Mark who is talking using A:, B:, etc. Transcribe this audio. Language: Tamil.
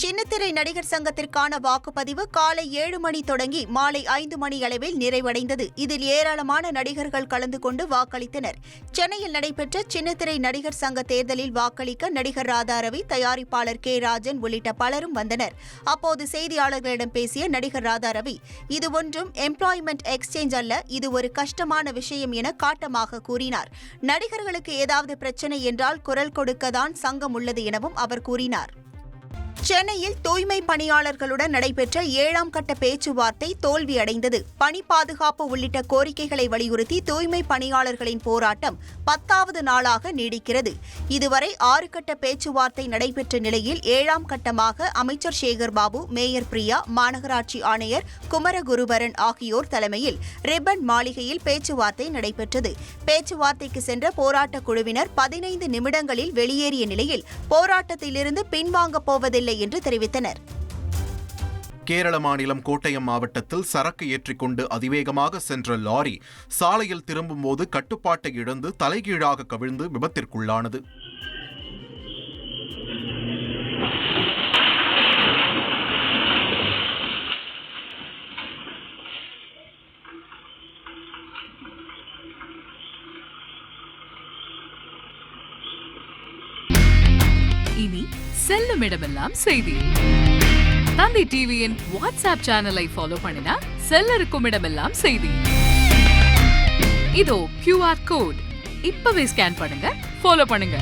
A: சின்னத்திரை நடிகர் சங்கத்திற்கான வாக்குப்பதிவு காலை 7 மணி தொடங்கி மாலை 5 மணி அளவில் நிறைவடைந்தது. இதில் ஏராளமான நடிகர்கள் கலந்து கொண்டு வாக்களித்தனர். சென்னையில் நடைபெற்ற சின்னத்திரை நடிகர் சங்க தேர்தலில் வாக்களிக்க நடிகர் ராதாரவி, தயாரிப்பாளர் கே. ராஜன் உள்ளிட்ட பலரும் வந்தனர். அப்போது செய்தியாளர்களிடம் பேசிய நடிகர் ராதாரவி, இது ஒன்றும் எம்ப்ளாய்மெண்ட் எக்ஸ்சேஞ்ச் அல்ல, இது ஒரு கஷ்டமான விஷயம் என காட்டமாக கூறினார். நடிகர்களுக்கு ஏதாவது பிரச்சனை என்றால் குரல் கொடுக்கத்தான் சங்கம் உள்ளது எனவும் அவர் கூறினார். சென்னையில் தூய்மை பணியாளர்களுடன் நடைபெற்ற 7ஆம் கட்ட பேச்சுவார்த்தை தோல்வியடைந்தது. பணி பாதுகாப்பு உள்ளிட்ட கோரிக்கைகளை வலியுறுத்தி தூய்மை பணியாளர்களின் போராட்டம் 10வது நாளாக நீடிக்கிறது. இதுவரை 6 கட்ட பேச்சுவார்த்தை நடைபெற்ற நிலையில் 7ஆம் கட்டமாக அமைச்சர் சேகர்பாபு, மேயர் பிரியா, மாநகராட்சி ஆணையர் குமரகுருபரன் ஆகியோர் தலைமையில் ரிப்பன் மாளிகையில் பேச்சுவார்த்தை நடைபெற்றது. பேச்சுவார்த்தைக்கு சென்ற போராட்டக் குழுவினர் 15 நிமிடங்களில் வெளியேறிய நிலையில் போராட்டத்திலிருந்து பின்வாங்கப் போவதில்லை என்று தெரிவித்தனர்.
B: கேரள மாநிலம் கோட்டயம் மாவட்டத்தில் சரக்கு ஏற்றிக்கொண்டு அதிவேகமாக சென்ற லாரி சாலையில் திரும்பும்போது கட்டுப்பாட்டை இழந்து தலைகீழாக கவிழ்ந்து விபத்திற்குள்ளானது.
C: இனி செல்லும் இடமெல்லாம் செய்தி. தந்தி டிவியின் வாட்ஸ்அப் சேனலை ஃபாலோ பண்ணினா செல்ல இருக்கும் இடமெல்லாம் செய்தி. இதோ QR கோட் இப்பவே ஸ்கேன் பண்ணுங்க, ஃபாலோ பண்ணுங்க.